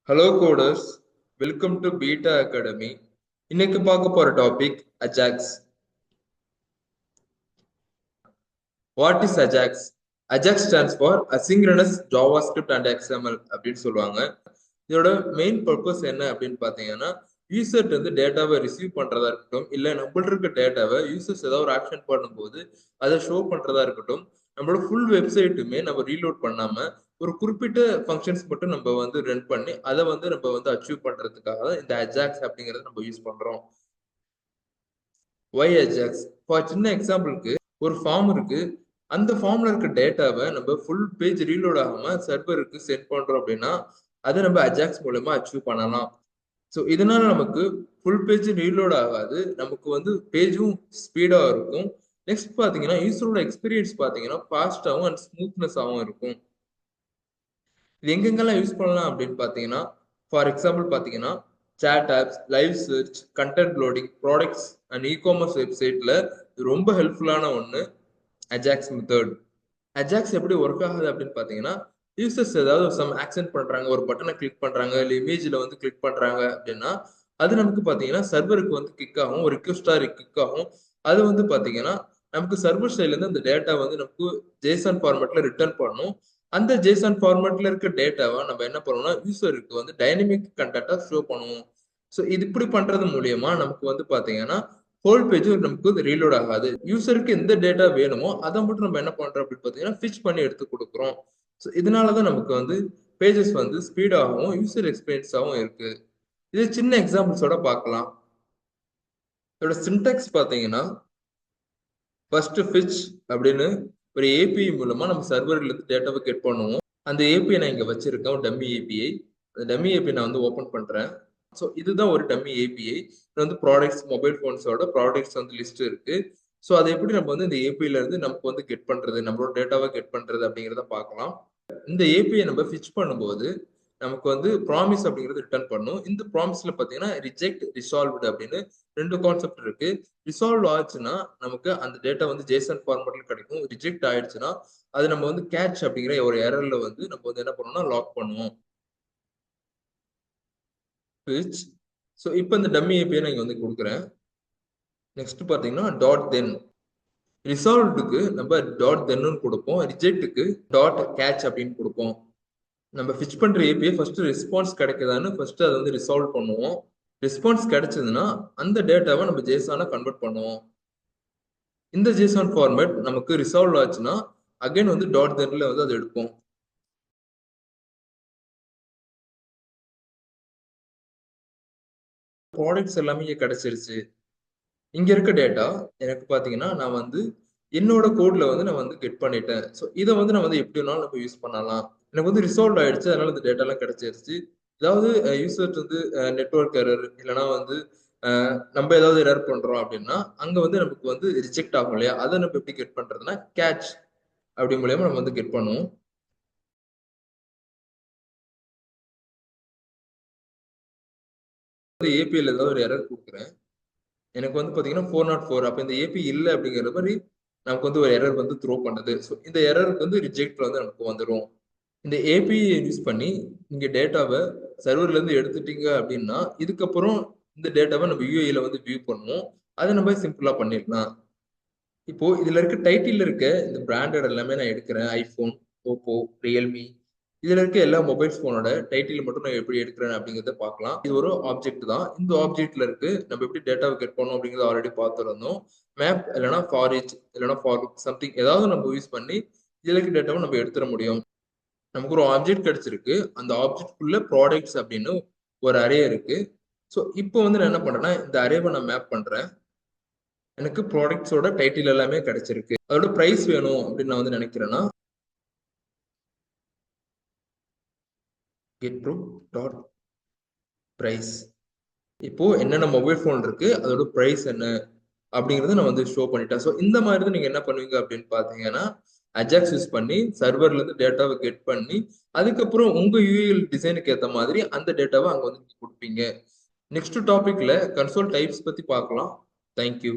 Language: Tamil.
Hello coders, welcome to beta academy. இன்னைக்கு பார்க்க போற topic Ajax. What is Ajax? Ajax stands for asynchronous JavaScript and XML அப்படின்னு சொல்லுவாங்க. இதோட மெயின் பர்பஸ் என்ன அப்படின்னு பார்த்தீங்கன்னா, யூசர்ட் வந்து டேட்டாவை ரிசீவ் பண்றதா இருக்கட்டும், இல்லை நம்மள்ட்ட இருக்க டேட்டாவை யூசர்ஸ் ஏதாவது ஒரு ஆக்ஷன் பண்ணும்போது அதை ஷோ பண்றதா இருக்கட்டும், நம்மளோட ஃபுல் வெப்சைட்டுமே நம்ம ரீலோட் பண்ணாம ஒரு குறிப்பிட்ட ஃபங்க்ஷன்ஸ் மட்டும் நம்ம வந்து ரன் பண்ணி அதை வந்து நம்ம வந்து அச்சீவ் பண்றதுக்காக இந்த அஜாக்ஸ் அப்படிங்கறத நம்ம யூஸ் பண்றோம். Y Ajax? ஃபார் சின்ன எக்ஸாம்பிளுக்கு ஒரு ஃபார்ம் இருக்கு, அந்த ஃபார்ம்ல இருக்க டேட்டாவை நம்ம ஃபுல் பேஜ் ரீலோட் ஆகாம சர்வருக்கு சென்ட் பண்றோம் அப்படின்னா அதை நம்ம அஜாக்ஸ் மூலமா அச்சீவ் பண்ணலாம். ஸோ இதனால நமக்கு ஃபுல் பேஜ் ரீலோட் ஆகாது, நமக்கு வந்து பேஜும் ஸ்பீடா இருக்கும். நெக்ஸ்ட் பாத்தீங்கன்னா யூசரோட எக்ஸ்பீரியன்ஸ் பாத்தீங்கன்னா ஃபாஸ்டாகவும் அண்ட் ஸ்மூத்னஸாகவும் இருக்கும். இது எங்கெங்கெல்லாம் யூஸ் பண்ணலாம் அப்படின்னு பார்த்தீங்கன்னா, ஃபார் எக்ஸாம்பிள் பார்த்தீங்கன்னா chat apps, live search, content loading, products and e-commerce வெப்சைட்ல ரொம்ப ஹெல்ப்ஃபுல்லான ஒன்று அஜாக்ஸ் மெத்தட். அஜாக்ஸ் எப்படி ஒர்க் ஆகுது அப்படின்னு பார்த்தீங்கன்னா, யூசர்ஸ் ஏதாவது சம் ஆக்சன் பண்றாங்க, ஒரு பட்டனை கிளிக் பண்றாங்க, இல்லை இமேஜில் வந்து கிளிக் பண்றாங்க அப்படின்னா அது நமக்கு பார்த்தீங்கன்னா சர்வருக்கு வந்து கிக் ஆகும், ஒரு ரிக்வெஸ்டா கிக் ஆகும். அது வந்து பார்த்தீங்கன்னா நமக்கு சர்வர் சைட்லேருந்து அந்த டேட்டா வந்து நமக்கு ஜேசன் ஃபார்மேட்ல ரிட்டர்ன் பண்ணும். அந்த ஜேசன் ஃபார்மேட்ல இருக்க டேட்டாவை நம்ம என்ன பண்ணுவோம்னா யூசருக்கு வந்து டைனமிக் கண்டென்ட்டா ஷோ பண்ணுவோம். ஸோ இது இப்படி பண்றது மூலியமா நமக்கு வந்து பார்த்தீங்கன்னா ஹோல் பேஜும் நமக்கு ரீலோட் ஆகாது. யூசருக்கு எந்த டேட்டா வேணுமோ அதை மட்டும் நம்ம என்ன பண்றோம் அப்படின்னு பார்த்தீங்கன்னா ஃபிச் பண்ணி எடுத்து கொடுக்குறோம். ஸோ இதனாலதான் நமக்கு வந்து பேஜஸ் வந்து ஸ்பீடாகவும் யூசர் எக்ஸ்பீரியன்ஸாகவும் இருக்கு. இது சின்ன எக்ஸாம்பிள்ஸோட பார்க்கலாம். இதோட சின்டாக்ஸ் பார்த்தீங்கன்னா ஃபர்ஸ்ட் ஃபிச் அப்படின்னு ஒரு ஏபிஐ மூலமா நம்ம சர்வர்ல இருந்து டேட்டாவை கெட் பண்ணுவோம். அந்த ஏபிஐ நான் இங்க வச்சிருக்கேன், டம்மி ஏபிஐ. அந்த டம்மி ஏபிஐ நான் வந்து ஓபன் பண்றேன். ஸோ இதுதான் ஒரு டம்மி ஏபிஐ. இது வந்து ப்ராடக்ட்ஸ், மொபைல் ஃபோன்ஸோட ப்ராடக்ட்ஸ் வந்து லிஸ்ட் இருக்கு. ஸோ அதை எப்படி நம்ம வந்து இந்த ஏபிஐல இருந்து நமக்கு வந்து கெட் பண்றது, நம்மளோட டேட்டாவை கெட் பண்றது அப்படிங்கிறத பார்க்கலாம். இந்த ஏபிஐ நம்ம ஃபிச் பண்ணும்போது நமக்கு வந்து ப்ராமிஸ் அப்படிங்கிறது ரிட்டர்ன் பண்ணும். இந்த ப்ராமிஸ்ல பாத்தீங்கன்னா ரிஜெக்ட், ரிசால்வ்டு அப்படின்னு ரெண்டு கான்செப்ட் இருக்கு. ரிசால்வ் ஆச்சுன்னா நமக்கு அந்த டேட்டா வந்து ஜேசன் ஃபார்மேட்ல கிடைக்கும். ரிஜெக்ட் ஆயிடுச்சுன்னா அது நம்ம வந்து கேட்ச் அப்படிங்கிற ஒரு எரர்ல வந்து நம்ம வந்து என்ன பண்ணணும்னா லாக் பண்ணுவோம். ஸோ இப்போ இந்த டம்மி ஏபிஐ நான் இங்க வந்து கொடுக்குறேன். நெக்ஸ்ட் பாத்தீங்கன்னா டாட் தென். ரிசால்வ்டுக்கு நம்ம டாட் தென்னு கொடுப்போம், ரிஜெக்ட்டுக்கு டாட் கேட்ச் அப்படின்னு கொடுப்போம். நம்ம ஃபிச் பண்ற ஏபிஐ ஃபர்ஸ்ட் ரெஸ்பான்ஸ் கிடைக்குதான்னு ஃபர்ஸ்ட் அதை வந்து ரிசால்வ் பண்ணுவோம். ரெஸ்பான்ஸ் கிடைச்சதுன்னா அந்த டேட்டாவை நம்ம ஜேசானா கன்வெர்ட் பண்ணுவோம். இந்த ஜேசான் ஃபார்மேட் நமக்கு ரிசால்வ் ஆச்சுன்னா அகைன் வந்து டாட் தென்ல வந்து அதை எடுப்போம். ப்ராடக்ட்ஸ் எல்லாமே இங்க கிடைச்சிருச்சு. இங்க இருக்க டேட்டா எனக்கு பாத்தீங்கன்னா நான் வந்து என்னோட கோட்ல வந்து நான் வந்து கெட் பண்ணிட்டேன். ஸோ இதை வந்து நான் வந்து எப்படி வேணாலும் நம்ம யூஸ் பண்ணலாம். எனக்கு வந்து ரிசால்வ் ஆயிடுச்சு, அதனால இந்த டேட்டா எல்லாம் கிடைச்சிருச்சு. ஏதாவது யூசர்ஸ் வந்து நெட்வொர்க் எரர் இல்லைன்னா வந்து நம்ம ஏதாவது எரர் பண்றோம் அப்படின்னா அங்க வந்து நமக்கு வந்து ரிஜெக்ட் ஆகும் இல்லையா, அதை நம்ம எப்படி கெட் பண்றதுன்னா கேட்ச் அப்படி மூலியமா நம்ம வந்து கெட் பண்ணுவோம். ஏபிஐல ஏதாவது ஒரு எரர் கொடுக்குறேன், எனக்கு வந்து பாத்தீங்கன்னா 404. அப்ப இந்த ஏபி இல்லை அப்படிங்கிற மாதிரி நமக்கு வந்து ஒரு எரர் வந்து த்ரோ பண்ணுது. ஸோ இந்த எரருக்கு வந்து ரிஜெக்ட் வந்து நமக்கு வந்துடும். இந்த ஏபிஐ யூஸ் பண்ணி நீங்க டேட்டாவை சர்வர்ல இருந்து எடுத்துட்டீங்க அப்படின்னா இதுக்கப்புறம் இந்த டேட்டாவை நம்ம யூஐல வந்து வியூ பண்ணுவோம். அதை நம்ம சிம்பிளா பண்ணிடலாம். இப்போ இதுல இருக்க டைட்டில் இருக்க இந்த பிராண்டட் எல்லாமே நான் எடுக்கிறேன். ஐபோன், ஓப்போ, ரியல்மி, இதுல இருக்க எல்லா மொபைல் போனோட டைட்டில் மட்டும் நான் எப்படி எடுக்கிறேன் அப்படிங்கிறத பார்க்கலாம். இது ஒரு ஆப்ஜெக்ட் தான். இந்த ஆப்ஜெக்ட்ல இருக்கு நம்ம எப்படி டேட்டாவை கெட் பண்ணோம் அப்படிங்கிறத ஆல்ரெடி பார்த்துருந்தோம். மேப் இல்லைன்னா ஃபாரிச் இல்லைன்னா ஃபார் சம்திங் ஏதாவது நம்ம யூஸ் பண்ணி இதுல இருக்க டேட்டாவை நம்ம எடுத்துட முடியும். நமக்கு ஒரு ஆப்ஜெக்ட் கிடைச்சிருக்கு, அந்த ஆப்ஜெக்ட்குள்ள ப்ராடக்ட்ஸ் அப்படின்னு ஒரு அரே இருக்கு. ஸோ இப்போ வந்து நான் என்ன பண்றேன்னா இந்த அரேவை நான் மேப் பண்றேன். எனக்கு ப்ராடக்ட்ஸோட டைட்டில் எல்லாமே கிடைச்சிருக்கு. அதோட பிரைஸ் வேணும் அப்படின்னு நான் வந்து நினைக்கிறேன்னா கெட் ப்ரூ டாட் பிரைஸ். இப்போ என்னென்ன மொபைல் ஃபோன் இருக்கு அதோட பிரைஸ் என்ன அப்படிங்கறத நான் வந்து ஷோ பண்ணிட்டேன். ஸோ இந்த மாதிரி தான் நீங்க என்ன பண்ணுவீங்க அப்படின்னு பாத்தீங்கன்னா அஜாக்ஸ் யூஸ் பண்ணி சர்வர்ல இருந்து டேட்டாவை கெட் பண்ணி அதுக்கப்புறம் உங்க யூஐஎல் டிசைனுக்கு ஏற்ற மாதிரி அந்த டேட்டாவை அங்க வந்து கொடுப்பீங்க. நெக்ஸ்ட் டாபிக்ல கன்சோல் டைப்ஸ் பத்தி பார்க்கலாம். தேங்க்யூ.